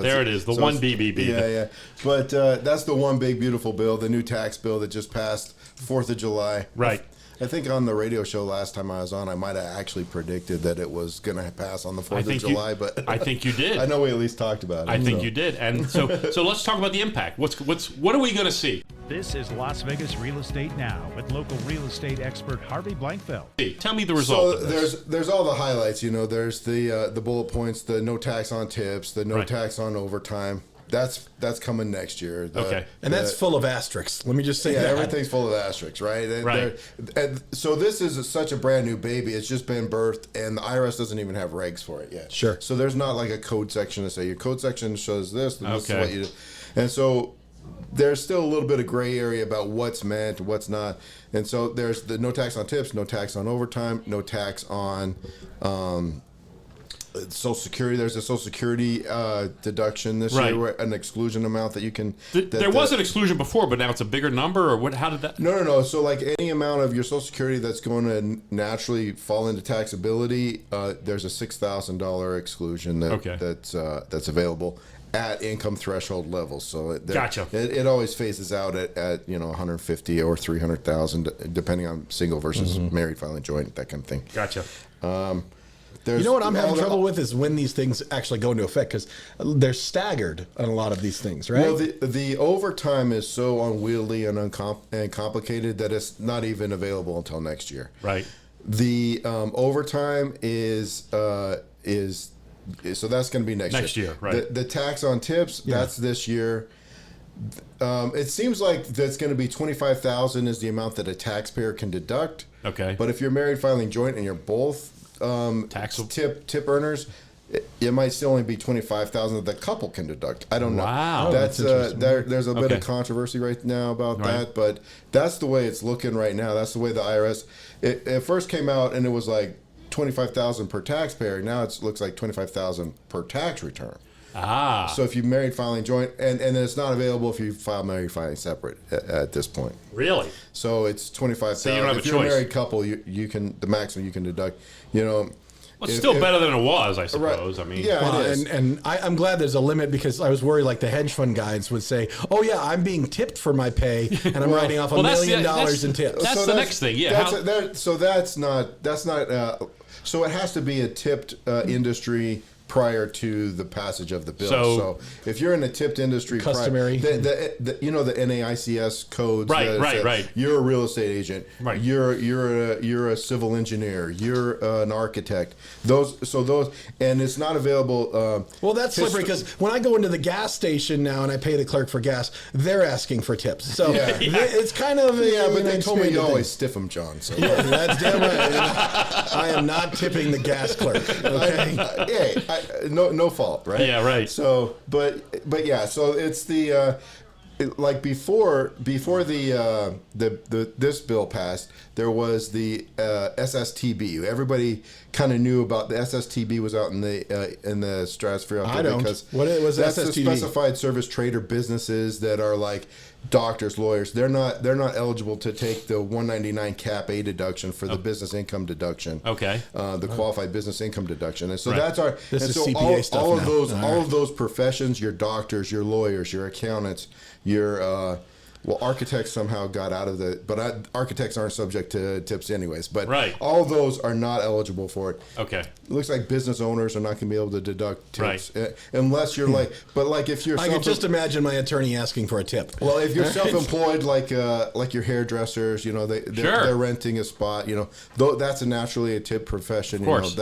There it is, the one BBB. Yeah. But that's the one big beautiful bill, the new tax bill that just passed 4th of July. Right. I think on the radio show last time I was on, I might have actually predicted that it was going to pass on the 4th of July. But I think you did. I know we at least talked about it. I think you did. And so let's talk about the impact. What are we going to see? This is Las Vegas Real Estate Now with local real estate expert Harvey Blankfeld. Hey, tell me the result of this. There's all the highlights. There's the bullet points, the no tax on tips, the no tax on overtime. That's coming next year. And that's full of asterisks. Let me just say that. Everything's full of asterisks, right? And so this is such a brand new baby. It's just been birthed, and the IRS doesn't even have regs for it yet. Sure. So there's not like a code section to say your code section shows this, and this is what you do. And so there's still a little bit of gray area about what's meant, what's not. And so there's the no tax on tips, no tax on overtime, no tax on Social Security. There's a Social Security deduction this year, where an exclusion amount that you can. There was an exclusion before, but now it's a bigger number, or what? How did that? No. So like any amount of your Social Security that's going to naturally fall into taxability, there's a $6,000 exclusion that's available at income threshold levels. So gotcha. It always phases out at 150 or 300,000, depending on single versus married filing joint, that kind of thing. Gotcha. You know what I'm having trouble with is when these things actually go into effect, because they're staggered on a lot of these things, right? Well, the overtime is so unwieldy and complicated that it's not even available until next year. Right. The overtime is so that's going to be next year. Right. The tax on tips, that's this year. It seems like that's going to be $25,000 is the amount that a taxpayer can deduct. Okay. But if you're married filing joint and you're both tip earners, it might still only be $25,000 that the couple can deduct. I don't know. Wow, that's there's a bit of controversy right now about that, but that's the way it's looking right now. That's the way the IRS. It first came out and it was like $25,000 per taxpayer. Now it looks like $25,000 per tax return. So if you married filing joint, and then it's not available if you file married filing separate at this point. Really? So it's $25,000. So you don't have if a you're choice. A married couple, you can the maximum you can deduct. Well, it's still better than it was, I suppose. Right. I mean, well, and I'm glad there's a limit, because I was worried like the hedge fund guys would say, "Oh yeah, I'm being tipped for my pay, and I'm writing off $1 million in tips." That's the next thing. Yeah. So that's not. So it has to be a tipped industry prior to the passage of the bill. So if you're in a tipped industry, customary, the NAICS codes. Right. You're a real estate agent. Right. You're a civil engineer. You're an architect. And it's not available. Well, that's slippery, because when I go into the gas station now and I pay the clerk for gas, they're asking for tips. So it's kind of but they told me you always stiff them, John. So that's damn right. I am not tipping the gas clerk. Okay. No fault, right? Yeah, right. So, but yeah, so it's the like before the this bill passed, there was the SSTB. Everybody kind of knew about the SSTB was out in the stratosphere. I don't. Because what was that's SSTB? the specified service trader businesses that are like doctors, lawyers. They're not eligible to take the 199 cap A deduction for the business income deduction. Okay. The qualified business income deduction, and so that's This is so CPA stuff all now. all of those professions, your doctors, your lawyers, your accountants, your architects somehow got out of architects aren't subject to tips anyways. But all those are not eligible for it. Okay. It looks like business owners are not going to be able to deduct tips unless you're if you're. I can just imagine my attorney asking for a tip. Well, if you're self-employed, like your hairdressers, they're renting a spot. That's naturally a tip profession. Of course.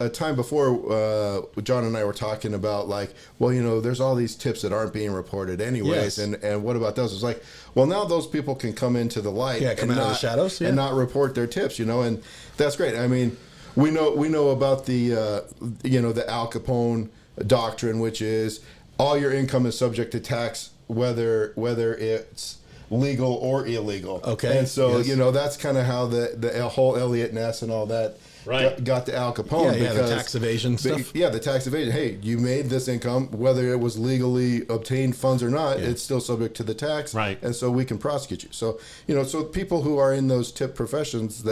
A time before, John and I were talking about there's all these tips that aren't being reported anyways, and what about those? It's like, well, now those people can come into the light, come out of the shadows, and not report their tips, and that's great. I mean, we know about the the Al Capone doctrine, which is all your income is subject to tax, whether it's legal or illegal. Okay. And so that's kind of how the whole Elliott Ness and all that got the Al Capone. Yeah, the tax evasion stuff. Yeah, the tax evasion. Hey, you made this income, whether it was legally obtained funds or not, it's still subject to the tax. Right. And so we can prosecute you. So, so people who are in those tipped professions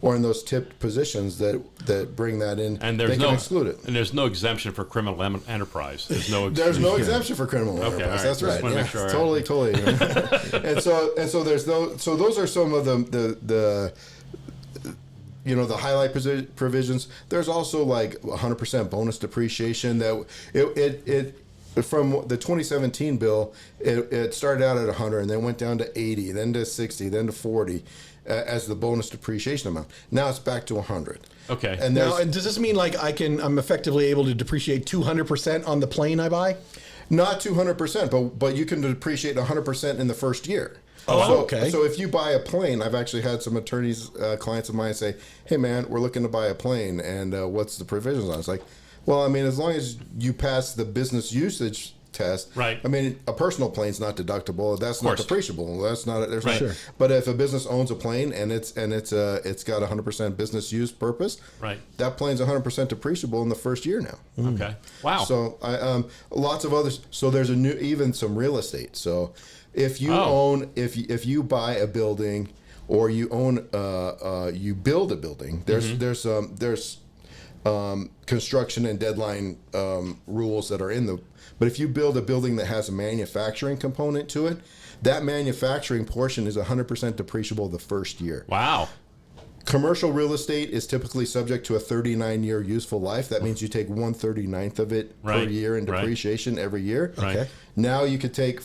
or in those tipped positions that bring that in, and they can exclude it. And there's no exemption for criminal enterprise. There's no exemption for criminal enterprise. That's right. Make sure, totally. and so there's so those are some of the the highlight provisions. There's also like 100% bonus depreciation that it from the 2017 bill, it started out at 100 and then went down to 80, then to 60, then to 40 as the bonus depreciation amount. Now it's back to 100. Okay. And does this mean like I'm effectively able to depreciate 200% on the plane I buy? Not 200%, but you can depreciate 100% in the first year. Oh, okay. So if you buy a plane, I've actually had some attorneys, clients of mine say, "Hey, man, we're looking to buy a plane, and what's the provisions on it?" It's like, well, I mean, as long as you pass the business usage test, right? I mean, a personal plane's not deductible. That's not depreciable. That's not. There's right. Not, sure. But if a business owns a plane and it's got 100% business use purpose, right? That plane's 100% depreciable in the first year now. Okay. Wow. So lots of others. So there's even some real estate. So if you own, if you buy a building or you own, you build a building, there's construction and deadline rules that are in the. But if you build a building that has a manufacturing component to it, that manufacturing portion is 100% depreciable the first year. Wow. Commercial real estate is typically subject to a 39-year useful life. That means you take 1/39th of it per year in depreciation every year. Okay. Now you could take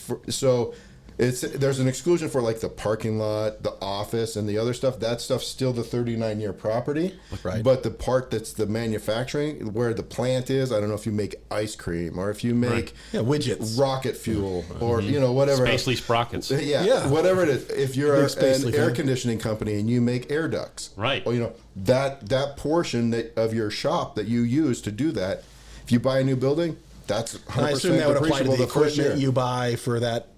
there's an exclusion for like the parking lot, the office, and the other stuff. That stuff's still the 39-year property. Right. But the part that's the manufacturing, where the plant is, I don't know if you make ice cream or if you make widgets, rocket fuel, or whatever. Space lease sprockets. Yeah, whatever it is. If you're an air conditioning company and you make air ducts, right? Well, that portion of your shop that you use to do that, if you buy a new building, that's 100% I assume that would apply to the first year. equipment you buy for that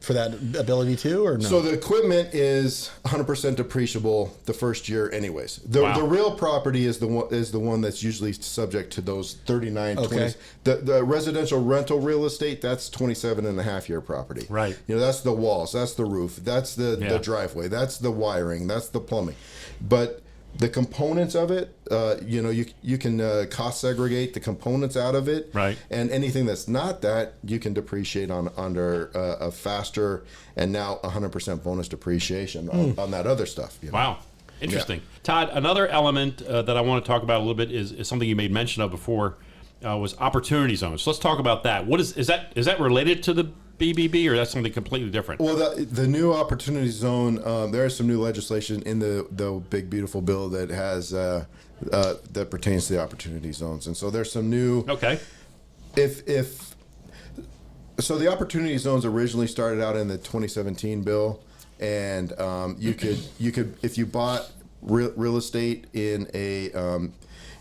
ability too, or no? So the equipment is 100% depreciable the first year, anyways. The real property is the one that's usually subject to those 39, 20. The residential rental real estate, that's 27.5-year property. Right. That's the walls, that's the roof, that's the driveway, that's the wiring, that's the plumbing, but the components of it, you can cost segregate the components out of it, right? And anything that's not that, you can depreciate under a faster and now 100% bonus depreciation on that other stuff. Wow, interesting. Yeah. Todd, another element that I want to talk about a little bit is something you made mention of before, was opportunity zones. So let's talk about that. What is that related to the BBB, or that's something completely different? Well, the new opportunity zone, there is some new legislation in the big beautiful bill that has that pertains to the opportunity zones, and so there's some new. Okay. So the opportunity zones originally started out in the 2017 bill, and you could if you bought real estate in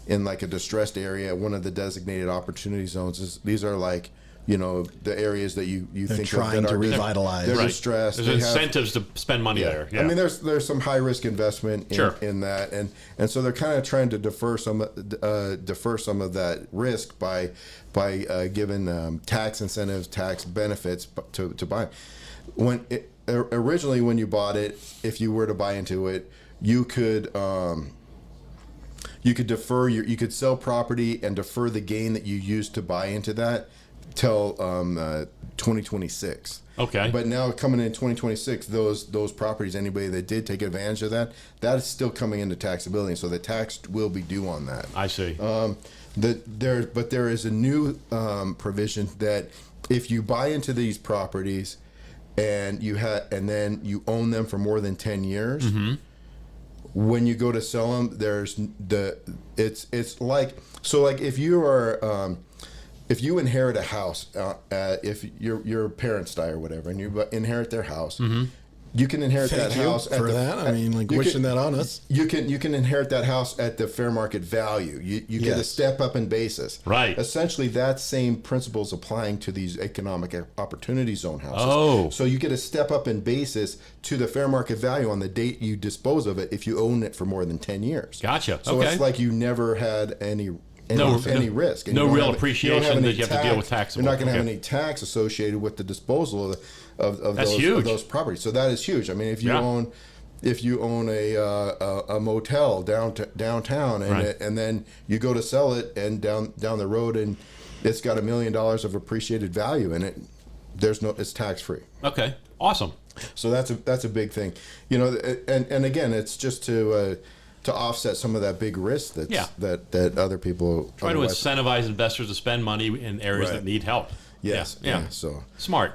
like a distressed area, one of the designated opportunity zones these are like. The areas that you think trying to revitalize. They're distressed. There's incentives to spend money there. Yeah. I mean, there's some high risk investment in that, and so they're kind of trying to defer some of that risk by giving tax incentives, tax benefits to buy. Originally when you bought it, if you were to buy into it, you could defer you could sell property and defer the gain that you used to buy into that till 2026. Okay. But now coming in 2026, those properties, anybody that did take advantage of that is still coming into taxability, so the tax will be due on that. I see. But there is a new provision that if you buy into these properties and then you own them for more than 10 years, when you go to sell them, it's like if you inherit a house, if your parents die or whatever, and you inherit their house, You can inherit Thank that you house for that. I mean, like wishing that on us. You can inherit that house at the fair market value. You get a step up in basis. Right. Essentially, that same principle is applying to these economic opportunity zone houses. Oh. So you get a step up in basis to the fair market value on the date you dispose of it if you own it for more than 10 years. Gotcha. So okay. it's like you never had any risk. And no you don't real have- appreciation you don't have that any you have to deal with taxable. You're not going to have Okay. any tax associated with the disposal of That's those, huge. of those properties. So that is huge. I mean, if you Yeah. own a motel downtown and then you go to sell it and down the road and it's got $1 million of appreciated value in it, it's tax free. Okay. Awesome. So that's a big thing, you know. And again, it's just to offset some of that big risk that other people Try to incentivize investors to spend money in areas that need help. Yes. Yeah. So smart.